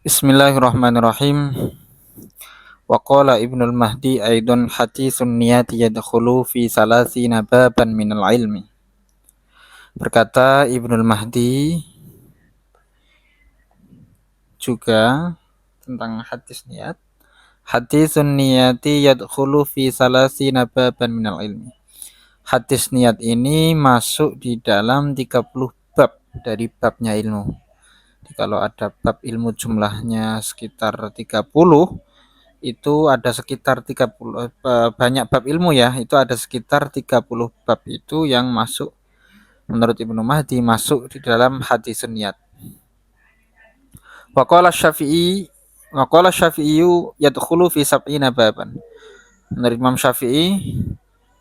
Bismillahirrahmanirrahim. Wa qala Ibnul Mahdi aidun hadisun niyati yadkhulu fi salasina baban minal ilmi. Berkata Ibnul Mahdi juga tentang hadis niat. Hadisun niyati yadkhulu fi salasina baban minal ilmi. Hadis niat ini masuk di dalam 30 bab dari babnya ilmu. Jadi kalau ada bab ilmu jumlahnya sekitar 30, itu ada sekitar 30 banyak bab ilmu ya, itu ada sekitar 30 bab itu yang masuk menurut Ibnu Mahdi masuk di dalam hadis niat. Waqala Syafi'i yadkhulu fi sab'ina baban. Menurut Imam Syafi'i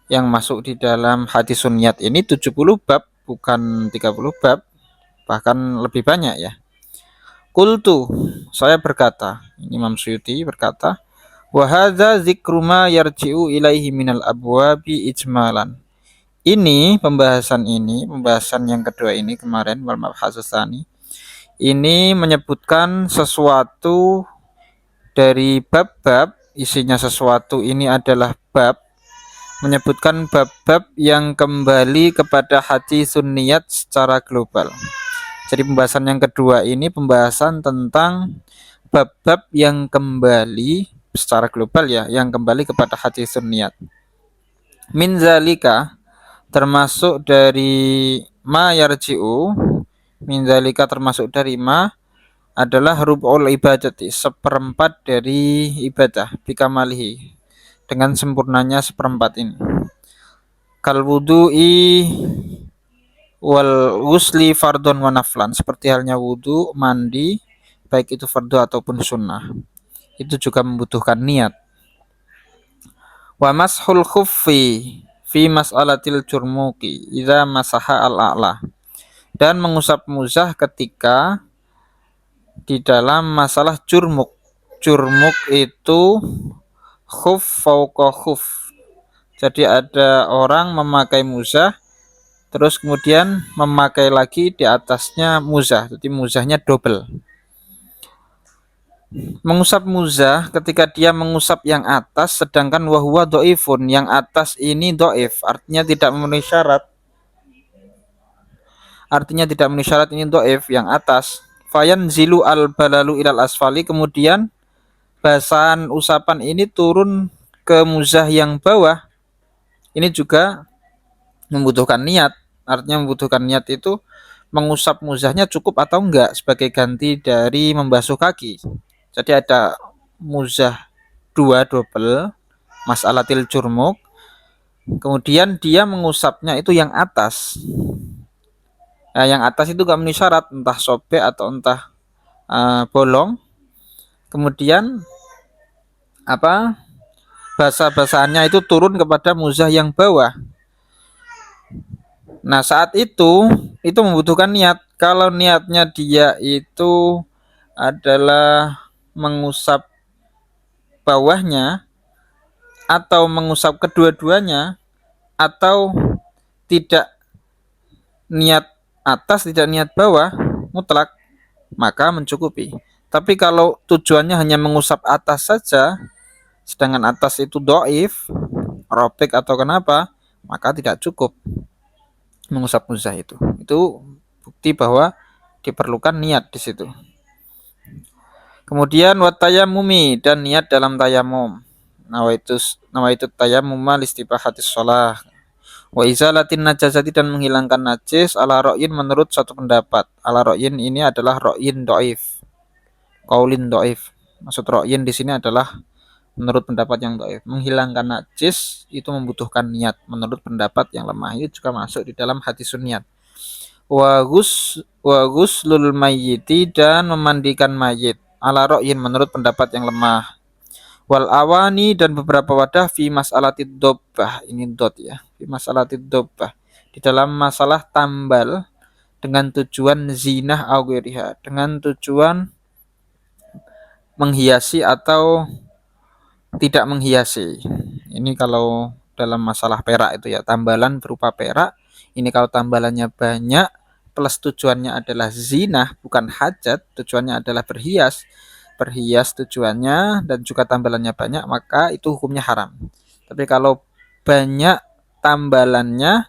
yang masuk di dalam hadis niat ini 70 bab, bukan 30 bab, bahkan lebih banyak ya. Qultu, saya berkata, Imam Suyuti berkata, wa hadza dzikru ma yarji'u ilaihi minal abwabi ijmalan. Pembahasan yang kedua ini kemarin wal mabhasusani. Ini menyebutkan sesuatu dari bab-bab, isinya sesuatu ini adalah bab, menyebutkan bab-bab yang kembali kepada hadis sunniyat secara global. Jadi pembahasan yang kedua ini pembahasan tentang bab-bab yang kembali secara global ya, yang kembali kepada hadis sunniyat. Min zalika termasuk dari ma yarji'u, min zalika termasuk dari ma adalah rub'ul ibadati, seperempat dari ibadah, bikamalihi, dengan sempurnanya seperempat ini. Kal wudu'i wal ghusli fardhon wa naflan, seperti halnya wudu, mandi, baik itu fardu ataupun sunnah, itu juga membutuhkan niat. Wa mashul khuffi fi mas'alatil jurmuki idza masaha al-a'la, dan mengusap muzah ketika di dalam masalah jurmuk. Jurmuk itu khuf fauqa khuf. Jadi ada orang memakai muzah terus kemudian memakai lagi di atasnya muzah, jadi muzahnya double. Mengusap muzah ketika dia mengusap yang atas, sedangkan wahwa do'ifun, yang atas ini do'if, artinya tidak memenuhi syarat. Ini do'if, yang atas. Fayan zilu al balalu ilal asfali, kemudian basahan usapan ini turun ke muzah yang bawah. Ini juga membutuhkan niat. Artinya membutuhkan niat itu mengusap muzahnya cukup atau enggak sebagai ganti dari membasuh kaki. Jadi ada muzah 2 double, mas'alatil jurmuk, kemudian dia mengusapnya itu yang atas. Nah, yang atas itu gak memenuhi syarat, entah sobek atau entah bolong. Kemudian basah-basahannya itu turun kepada muzah yang bawah. Nah, saat itu membutuhkan niat. Kalau niatnya dia itu adalah mengusap bawahnya atau mengusap kedua-duanya, atau tidak niat atas, tidak niat bawah, mutlak, maka mencukupi. Tapi kalau tujuannya hanya mengusap atas saja, sedangkan atas itu do'if, robek atau kenapa, maka tidak cukup mengusap muzah itu. Itu bukti bahwa diperlukan niat di situ. Kemudian watayamumi, dan niat dalam tayamum. Nawaitu tayamuma listibahatis shalah. Wa izalatin najasati, dan menghilangkan najis, ala ra'yin menurut satu pendapat. Ala ra'yin ini adalah ra'yin dhaif. Qaulin dhaif. Maksud ra'yin di sini adalah menurut pendapat yang dhaif. Menghilangkan najis itu membutuhkan niat menurut pendapat yang lemah. Itu juga masuk di dalam hadis niat. Wa ghuslul mayyiti, dan memandikan mayit, ala ra'yin menurut pendapat yang lemah. Wal awani, dan beberapa wadah, fi mas'alatid dobbah, ini dot ya, fi mas'alatid dobbah, di dalam masalah tambal dengan tujuan zinah au ghairiha, dengan tujuan menghiasi atau tidak menghiasi. Ini kalau dalam masalah perak itu ya, tambalan berupa perak. Ini kalau tambalannya banyak plus tujuannya adalah zina, bukan hajat, tujuannya adalah berhias, tujuannya dan juga tambalannya banyak, maka itu hukumnya haram. Tapi kalau banyak tambalannya,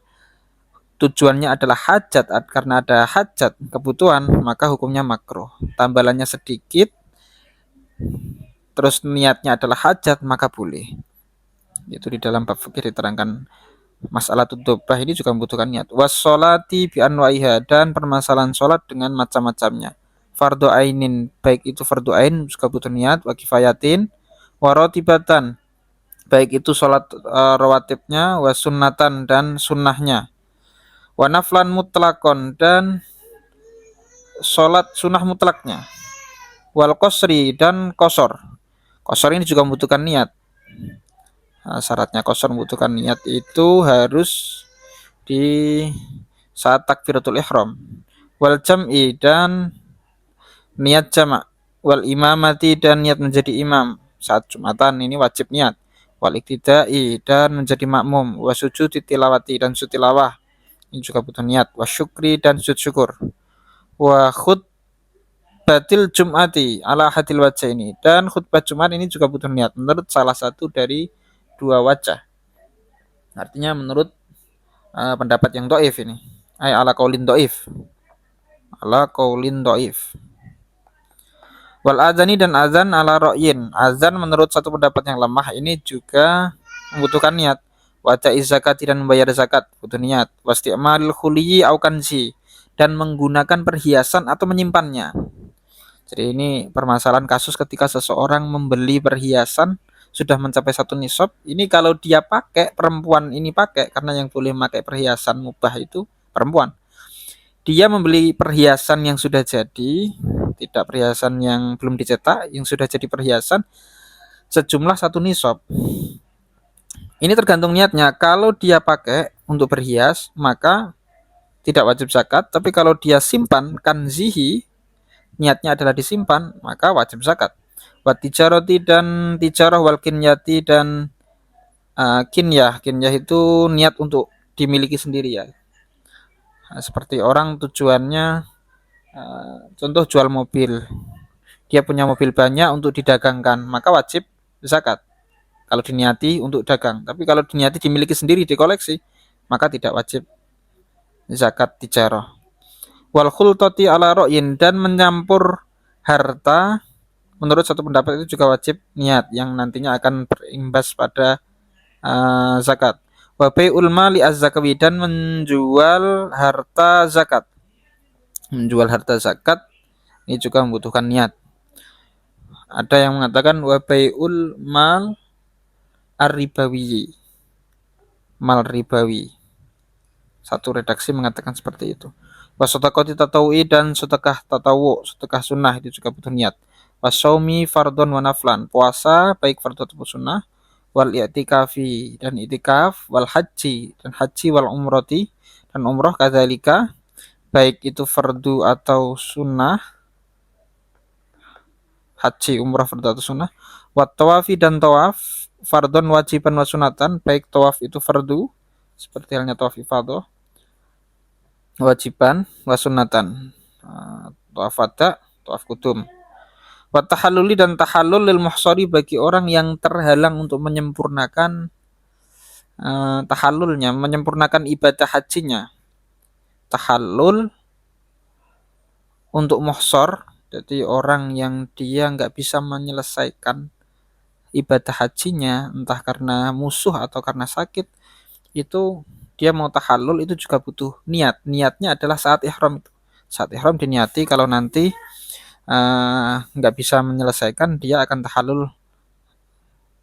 tujuannya adalah hajat, karena ada hajat, kebutuhan, maka hukumnya makruh. Tambalannya sedikit, terus niatnya adalah hajat, maka boleh. Itu di dalam bab fikih diterangkan. Masalah tutubah ini juga membutuhkan niat. Wassolati bi anwaiha, dan permasalahan sholat dengan macam-macamnya. Fardu ainin, baik itu fardu ain juga butuh niat, wa kifayatin, wa rotibatan, baik itu sholat rawatibnya, wa sunnatan, dan sunnahnya, wa naflan mutlakon, dan sholat sunnah mutlaknya, wal qasri, dan kosor. Kosor ini juga membutuhkan niat. Syaratnya kosor membutuhkan niat itu harus di saat takbiratul ihram, wal jam'i, dan niat jamak, wal imamati, dan niat menjadi imam saat Jumatan, ini wajib niat, wal iktidai, dan menjadi makmum, wa sujud tilawati, dan sujud tilawah, ini juga butuh niat, wa syukri, dan sujud syukur, wa khutbatil jum'ati ala hadil wajah, ini, dan khutbah Jumat ini juga butuh niat menurut salah satu dari dua wajah. Artinya menurut pendapat yang doif ini, ala qaulin doif, wal azani, dan azan ala ra'yin, azan menurut satu pendapat yang lemah ini juga membutuhkan niat. Wajah zakat, dan membayar zakat butuh niat. Wasti'malil khuliyyi au kanzi, dan menggunakan perhiasan atau menyimpannya. Jadi ini permasalahan kasus ketika seseorang membeli perhiasan sudah mencapai satu nisab. Ini kalau dia pakai, perempuan ini pakai, karena yang boleh memakai perhiasan mubah itu perempuan. Dia membeli perhiasan yang sudah jadi, tidak perhiasan yang belum dicetak, yang sudah jadi perhiasan sejumlah satu nisab. Ini tergantung niatnya. Kalau dia pakai untuk berhias, maka tidak wajib zakat. Tapi kalau dia simpan, kanzihi, niatnya adalah disimpan, maka wajib zakat. Wa tijarati, dan tijarah, wal kinyati, dan kinyah itu niat untuk dimiliki sendiri ya. Seperti orang tujuannya contoh jual mobil, dia punya mobil banyak untuk didagangkan, maka wajib zakat kalau diniati untuk dagang. Tapi kalau diniati dimiliki sendiri, dikoleksi, maka tidak wajib zakat tijarah. Wal khultati ala ra'yin, dan mencampur harta menurut satu pendapat itu juga wajib niat, yang nantinya akan berimbas pada zakat. Wa bai'ul mali az-zakawi, dan menjual harta zakat. Menjual harta zakat ini juga membutuhkan niat. Ada yang mengatakan wa bai'ul mal ar-ribawi, mal ribawi. Satu redaksi mengatakan seperti itu. Wa sedekah tatawu'i, dan sedekah tatawu, sedekah sunnah itu juga butuh niat. Wasaumi fardhon wa naflan, puasa baik fardhu ataupun sunnah, wal i'tikafi, dan i'tikaf, wal haji, dan haji, wal umrati, dan umroh kadzalika baik itu fardu atau sunnah, haji, umroh, fardu atau sunnah, wat tawafi, dan tawaf, fardhon wajiban wa sunatan, baik tawaf itu fardu seperti halnya tawaf ifadah, wajiban wa sunatan, tawaf wada, tawaf kudum. Wa tahalluli, dan tahallul lil muhsari, bagi orang yang terhalang untuk menyempurnakan tahallulnya, menyempurnakan ibadah hajinya. Tahallul untuk muhsar, jadi orang yang dia nggak bisa menyelesaikan ibadah hajinya, entah karena musuh atau karena sakit, itu dia mau tahallul itu juga butuh niat. Niatnya adalah saat ihram itu. Saat ihram diniati kalau nanti nggak bisa menyelesaikan, dia akan tahallul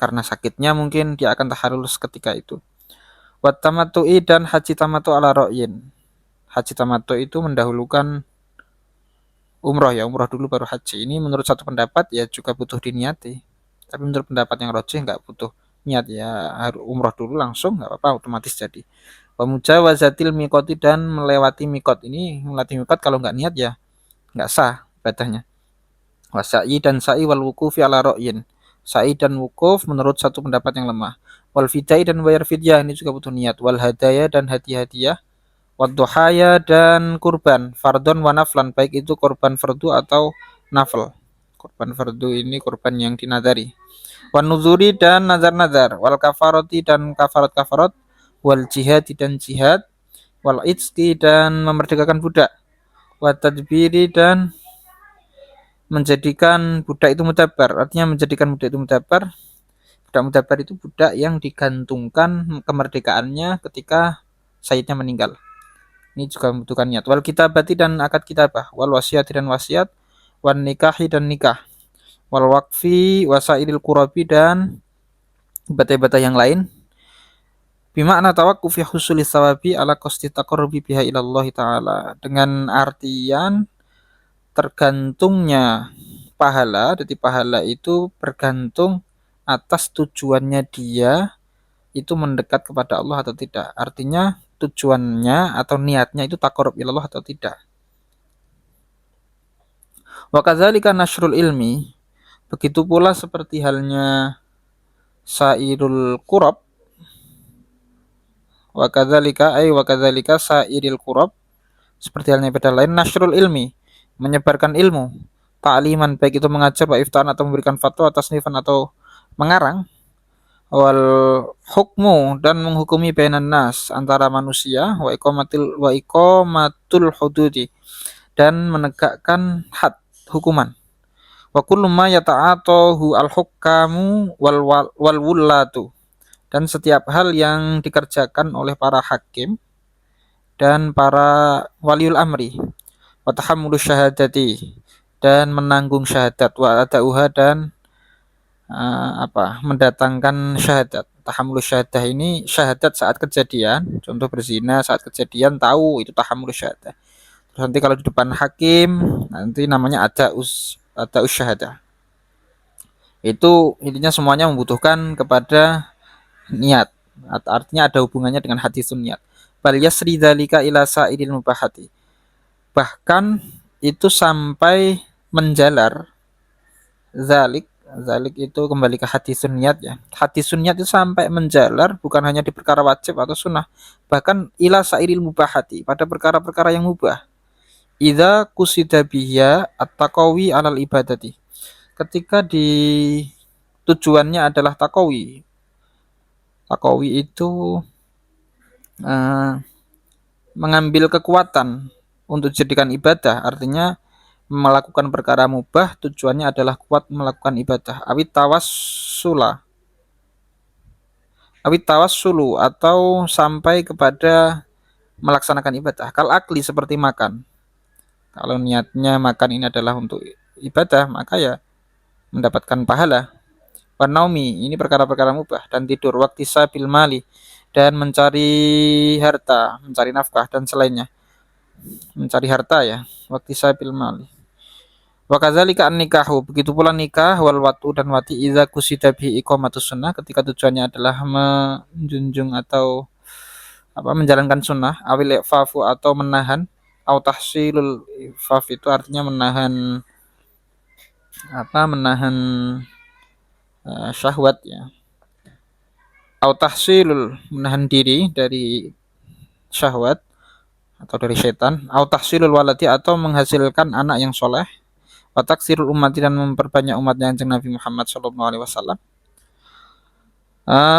karena sakitnya, mungkin dia akan tahallul seketika itu. Wat tamattu'i, dan haji tamattu ala ra'yin. Haji tamattu itu mendahulukan umroh ya, umroh dulu baru haji. Ini menurut satu pendapat ya juga butuh diniati. Tapi menurut pendapat yang rajih nggak butuh niat ya, harus umroh dulu langsung nggak apa-apa, otomatis jadi. Wa mujawazatil miqati, dan melewati miqat. Ini melewati miqat kalau nggak niat ya nggak sah ibadahnya. Wasa'i, dan sa'i, wal wukufi ala ra'yin. Sa'i dan wukuf menurut satu pendapat yang lemah. Wal fidai, dan bayar fidyah, ini juga butuh niat. Wal hadaya, dan hadiah-hadiah, wadduhaya dan kurban fardon wa naflan, baik itu kurban fardu atau nafl. Kurban fardu ini kurban yang dinadari. Wan nuzuri dan nazar-nazar, wal kafaroti dan kafarat-kafarat, wal jihad dan jihad, wal itski dan memerdekakan budak, wa tadbiri dan menjadikan budak itu mutabar. Artinya menjadikan budak itu mutabar. Budak mutabar itu budak yang digantungkan kemerdekaannya ketika sayyidnya meninggal. Ini juga membutuhkan niat. Wal kitabati dan akad kitabah, wal wasiati dan wasiat, wan nikahi dan nikah, wal waqfi wasailil qurabi dan ibadah-ibadah yang lain. Bimakna tawaqquf fi husuli tsawabi ala qasdi taqarrubi biha ila Allah taala, dengan artian tergantungnya pahala. Jadi pahala itu bergantung atas tujuannya dia itu mendekat kepada Allah atau tidak. Artinya tujuannya atau niatnya itu taqarrub ila Allah atau tidak. Wa kadzalika nasyrul ilmi, begitu pula seperti halnya sairul qurab. Wa kadzalika sairil qurab, seperti halnya ibadah lain, nasyrul ilmi, menyebarkan ilmu, ta'liman, baik itu mengajar, wa iftaan atau memberikan fatwa, tasnifan atau mengarang, wal hukmu dan menghukumi bainan nas, antara manusia, wa iqamatul hududi dan menegakkan had, hukuman, wa kullu ma yata'atahu al hukamu wal wullatu, dan setiap hal yang dikerjakan oleh para hakim dan para waliul amri, wa tahammulus syahadati dan menanggung syahadat, wa adauha dan mendatangkan syahadat. Tahammulus syahadah ini syahadat saat kejadian, contoh berzina saat kejadian tahu itu tahammulus syahadah. Terus nanti kalau di depan hakim nanti namanya adaus syahadah. Itu intinya semuanya membutuhkan kepada niat. Artinya ada hubungannya dengan hadisun niat. Bal yasri dzalika ila sa'iril mubahati. Bahkan itu sampai menjalar zalik itu kembali ke hadisun niat ya. Hadisun niat itu sampai menjalar bukan hanya di perkara wajib atau sunnah, bahkan ila sa'iril mubahati, pada perkara-perkara yang mubah. Idza qusida biya at-taqawi 'alal ibadati. Ketika di tujuannya adalah taqawi. Taqawi itu mengambil kekuatan untuk dijadikan ibadah, artinya melakukan perkara mubah tujuannya adalah kuat melakukan ibadah. Awit tawassulu atau sampai kepada melaksanakan ibadah. Kal akli, seperti makan. Kalau niatnya makan ini adalah untuk ibadah, maka ya mendapatkan pahala. Wanaumi, ini perkara-perkara mubah, dan tidur. Waktisabil mali, dan mencari harta, mencari nafkah dan selainnya. Mencari harta ya, waktisabil mali. Wa kadzalika an-nikahu, begitu pula nikah, wal watu dan wati, idza qusida bi iqamatus sunnah, ketika tujuannya adalah menjunjung atau menjalankan sunnah, awil ifafu atau menahan, au tahsilul ifaf itu artinya menahan syahwat ya. Au tahsilul, menahan diri dari syahwat atau dari setan, au tahsilul waladi atau menghasilkan anak yang soleh, wa taksirul ummati dan memperbanyak umatnya Kanjeng Nabi Muhammad sallallahu alaihi wasallam.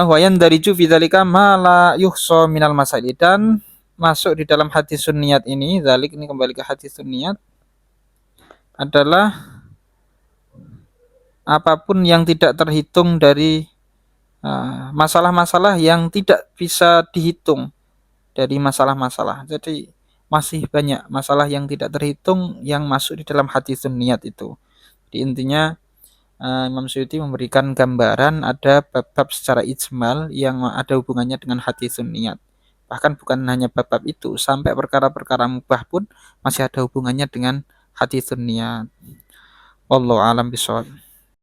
Wa yandariju fi dzalika ma la yuhsa minal masail, dan masuk di dalam hadis sunniyat ini, zalik ini kembali ke hadis sunniyat, adalah apapun yang tidak terhitung dari masalah-masalah yang tidak bisa dihitung dari masalah-masalah. Jadi masih banyak masalah yang tidak terhitung yang masuk di dalam hadisun niat itu. Di intinya Imam Suyuti memberikan gambaran ada bab-bab secara ijmal yang ada hubungannya dengan hadisun niat. Bahkan bukan hanya bab-bab itu, sampai perkara-perkara mubah pun masih ada hubungannya dengan hadisun niat. Wallahu a'lam bishawab.